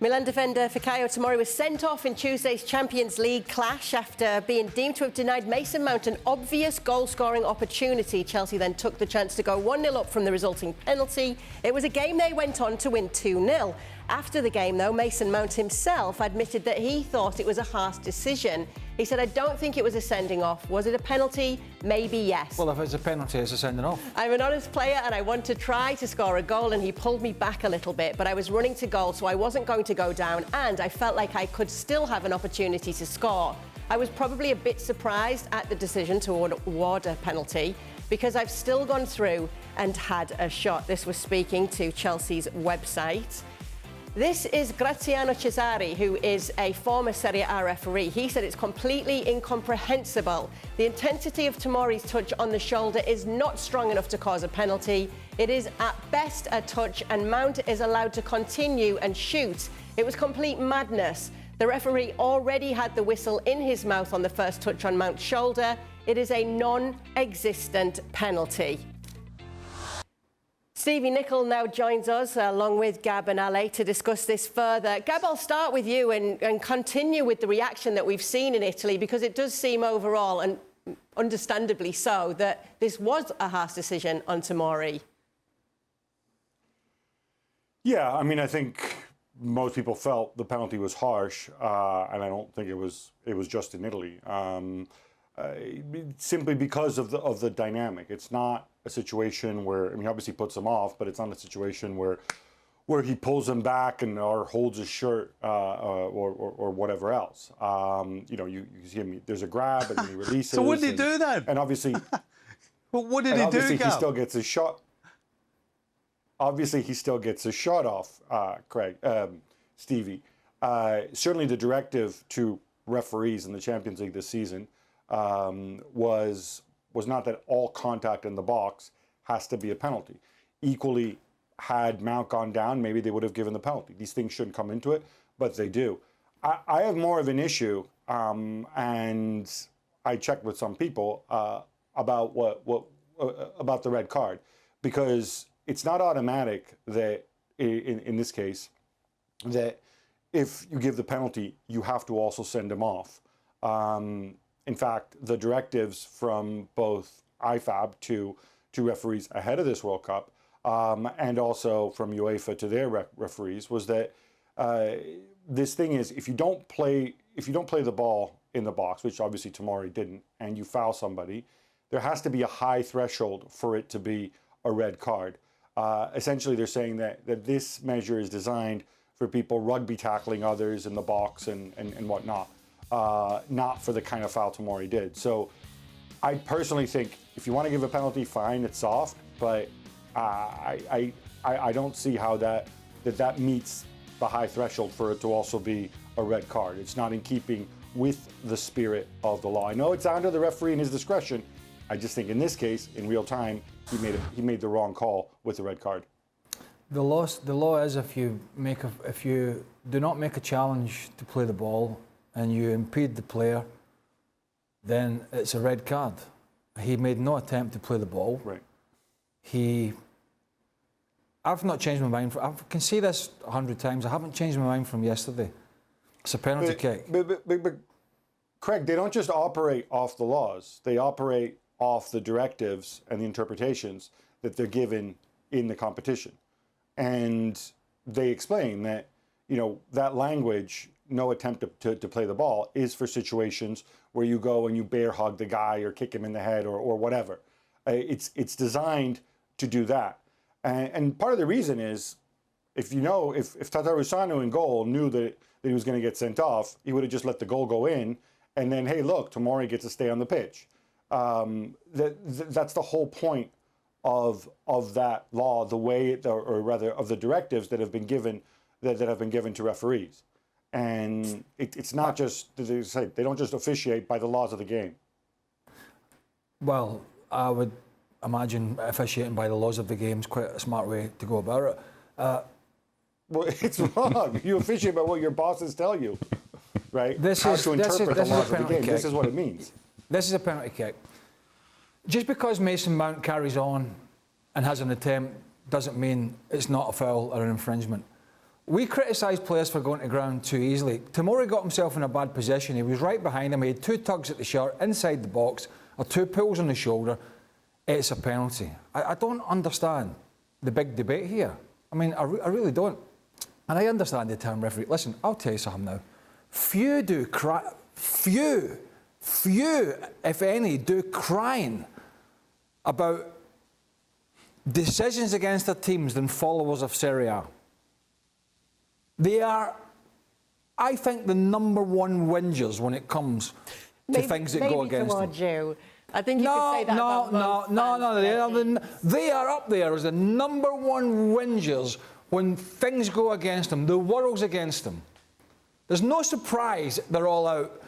Milan defender Fikayo Tomori was sent off in Tuesday's Champions League clash after being deemed to have denied Mason Mount an obvious goal-scoring opportunity. Chelsea then took the chance to go 1-0 up from the resulting penalty. It was a game they went on to win 2-0. After the game, though, Mason Mount himself admitted that he thought it was a harsh decision. He said, "I don't think it was a sending off. Was it a penalty? Maybe yes. Well, if it's a penalty, it's a sending off. I'm an honest player and I want to try to score a goal, and he pulled me back a little bit, but I was running to goal, so I wasn't going to go down, and I felt like I could still have an opportunity to score. I was probably a bit surprised at the decision to award a penalty because I've still gone through and had a shot." This was speaking to Chelsea's website. This is Graziano Cesari, who is a former Serie A referee. He said it's completely incomprehensible. The intensity of Tomori's touch on the shoulder is not strong enough to cause a penalty. It is at best a touch, and Mount is allowed to continue and shoot. It was complete madness. The referee already had the whistle in his mouth on the first touch on Mount's shoulder. It is a non-existent penalty. Stevie Nicol now joins us, along with Gab and Ale, to discuss this further. Gab, I'll start with you and continue with the reaction that we've seen in Italy, because it does seem overall, and understandably so, that this was a harsh decision on Tomori. Yeah, I mean, I think most people felt the penalty was harsh, and I don't think it was just in Italy. Simply because of the dynamic. It's not a situation where, I mean, obviously puts him off, but it's not a situation where he pulls him back or holds his shirt or whatever else. You know, you see him, there's a grab and then he releases. So what did he do then? And obviously, well, what did he do? Obviously, he still gets his shot. Obviously, he still gets his shot off, Stevie. Certainly, the directive to referees in the Champions League this season was not that all contact in the box has to be a penalty. Equally, had Mount gone down, maybe they would have given the penalty. These things shouldn't come into it, but they do. I have more of an issue, and I checked with some people about about the red card, because it's not automatic that in this case that if you give the penalty, you have to also send him off. In fact, the directives from both IFAB to referees ahead of this World Cup, and also from UEFA to their referees, was that this thing is, if you don't play the ball in the box, which obviously Tomori didn't, and you foul somebody, there has to be a high threshold for it to be a red card. Essentially, they're saying that this measure is designed for people rugby tackling others in the box and whatnot. Not for the kind of foul Tomori did. So I personally think if you want to give a penalty, fine, it's soft, but I don't see how that meets the high threshold for it to also be a red card. It's not in keeping with the spirit of the law. I know it's down to the referee and his discretion. I just think in this case, in real time, he made the wrong call with the red card. The law is if you do not make a challenge to play the ball and you impede the player, then it's a red card. He made no attempt to play the ball. Right. I've not changed my mind. I can see this 100 times. I haven't changed my mind from yesterday. It's a penalty kick. But Craig, they don't just operate off the laws. They operate off the directives and the interpretations that they're given in the competition. And they explain that, you know, that language, no attempt to play the ball, is for situations where you go and you bear hug the guy or kick him in the head or whatever. It's designed to do that. And part of the reason is, if Tatarusanu in goal knew that he was going to get sent off, he would have just let the goal go in, and then, hey, look, Tomori gets to stay on the pitch. That's the whole point of that law, the way, or rather, of the directives that have been given to referees. And it's not just, they don't just officiate by the laws of the game. Well, I would imagine officiating by the laws of the game is quite a smart way to go about it. Well, it's wrong. You officiate by what your bosses tell you, right? How to interpret the laws of the game. This is what it means. This is a penalty kick. Just because Mason Mount carries on and has an attempt doesn't mean it's not a foul or an infringement. we criticise players for going to ground too easily. Tomori got himself in a bad position. He was right behind him. He had 2 tugs at the shirt inside the box or 2 pulls on the shoulder. It's a penalty. I don't understand the big debate here. I mean, I really don't. And I understand the term referee. Listen, I'll tell you something now. Few, if any, do crying about decisions against their teams than followers of Serie A. They are, I think, the #1 whingers when it comes to things that go against them. You. I think you could say that about most fans. They are up there as the #1 whingers when things go against them. The world's against them. There's no surprise they're all out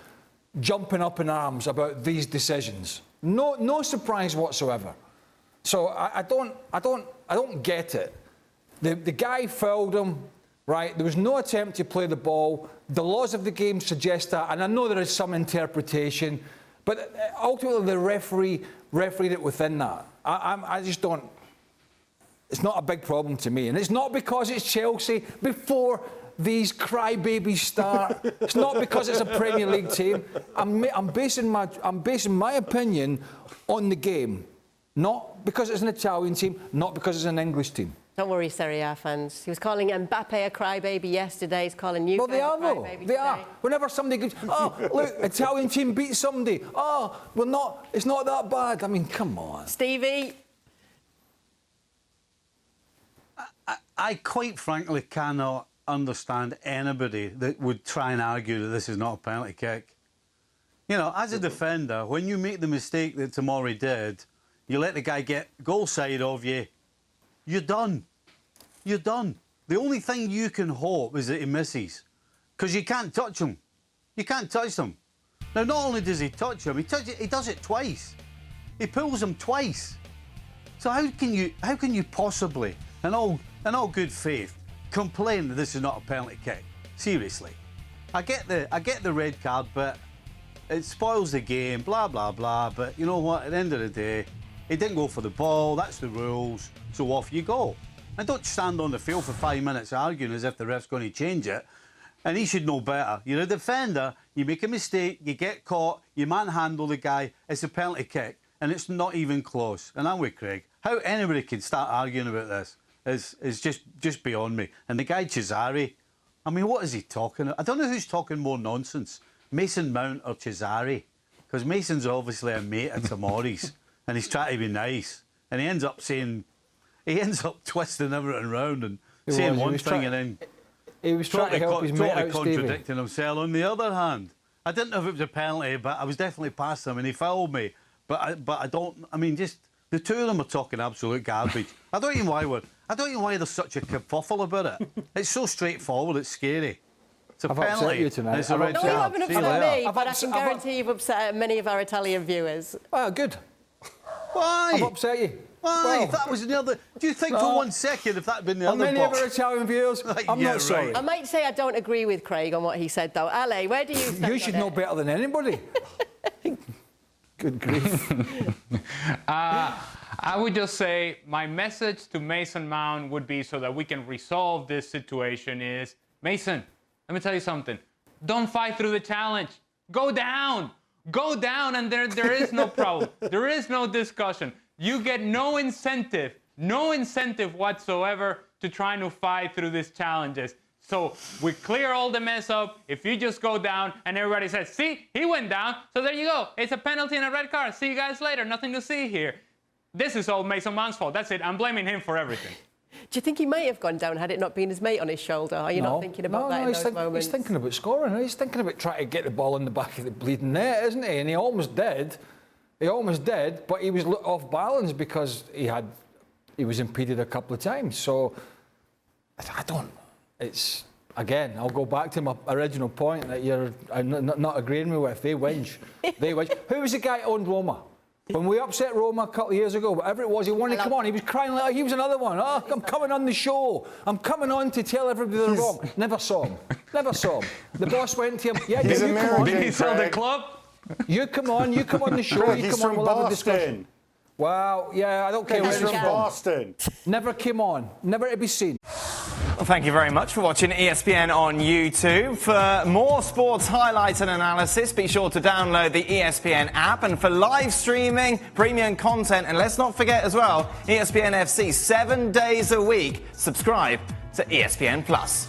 jumping up in arms about these decisions. No surprise whatsoever. So I don't get it. The guy fouled him, right? There was no attempt to play the ball. The laws of the game suggest that, and I know there is some interpretation, but ultimately the refereed it within that. I just don't. It's not a big problem to me, and it's not because it's Chelsea before these crybabies start. It's not because it's a Premier League team. I'm basing my opinion on the game, not because it's an Italian team, not because it's an English team. Don't worry, Serie A fans. He was calling Mbappe a crybaby yesterday. He's calling you. Well, they are though. They are. Whenever somebody goes, oh, look, Italian team beat somebody. Oh, well, not. It's not that bad. I mean, come on, Stevie. I quite frankly cannot understand anybody that would try and argue that this is not a penalty kick. You know, as a defender, when you make the mistake that Tomori did, you let the guy get goal side of you, you're done. You're done. The only thing you can hope is that he misses, because you can't touch him. You can't touch him. Now, not only does he touch him, he does it twice. He pulls him twice. So how can you possibly, in all good faith, complain that this is not a penalty kick? Seriously. I get the red card, but it spoils the game, blah, blah, blah. But you know what? At the end of the day, he didn't go for the ball. That's the rules. So off you go. And don't stand on the field for 5 minutes arguing as if the ref's going to change it. And he should know better. You're a defender. You make a mistake. You get caught. You manhandle the guy. It's a penalty kick. And it's not even close. And I'm with Craig. How anybody can start arguing about this is just beyond me. And the guy Cesare, I mean, what is he talking about? I don't know who's talking more nonsense, Mason Mount or Cesare. Because Mason's obviously a mate at Tomoris, and he's trying to be nice. And he ends up twisting everything around and saying one thing and then he was trying to help his mate out, contradicting himself. On the other hand, I didn't know if it was a penalty, but I was definitely past him and he fouled me. But I don't. I mean, just the two of them are talking absolute garbage. I don't even why there's such a kerfuffle about it. It's so straightforward. It's scary. It's a I've penalty. upset you tonight. It's a red No, card. you haven't See you upset later. me, but I can guarantee you've upset many of our Italian viewers. Well, good. Why? I've upset you. Why? Well, If that was the other. Do you think for 1 second if that had been the other many box? of our Italian viewers, I'm Yeah, not sorry. right. I might say I don't agree with Craig on what he said, though. Ale, where do you stand You should on know it? better than anybody. Good grief. I would just say my message to Mason Mount would be, so that we can resolve this situation, is, Mason, let me tell you something. Don't fight through the challenge. Go down. Go down, and there is no problem. There is no discussion. You get no incentive whatsoever to trying to fight through these challenges. So we clear all the mess up if you just go down and everybody says, see, he went down, so there you go. It's a penalty and a red card. See you guys later. Nothing to see here. This is all Mason Mount's fault. That's it. I'm blaming him for everything. Do you think he might have gone down had it not been his mate on his shoulder? Are you not thinking about that in those moments? He's thinking about scoring. He's thinking about trying to get the ball in the back of the bleeding net, isn't he? And he almost did. But he was off balance because he was impeded a couple of times. So it's again, I'll go back to my original point that you're not agreeing with. They whinge. Who was the guy that owned Roma? When we upset Roma a couple of years ago, whatever it was, he wanted to come on. He was crying like he was another one. Oh, I'm coming on the show. I'm coming on to tell everybody they're wrong. Never saw him. The boss went to him. Yeah, He's you come on. American. Did he sell the Craig. club? You come on the show. Craig, You he's come on, from we'll have a discussion. Boston. Wow, yeah, I don't care He's where from he's from. Boston. Never came on. Never to be seen. Well, thank you very much for watching ESPN on YouTube. For more sports highlights and analysis, be sure to download the ESPN app. And for live streaming, premium content, and let's not forget as well, ESPN FC 7 days a week. Subscribe to ESPN Plus.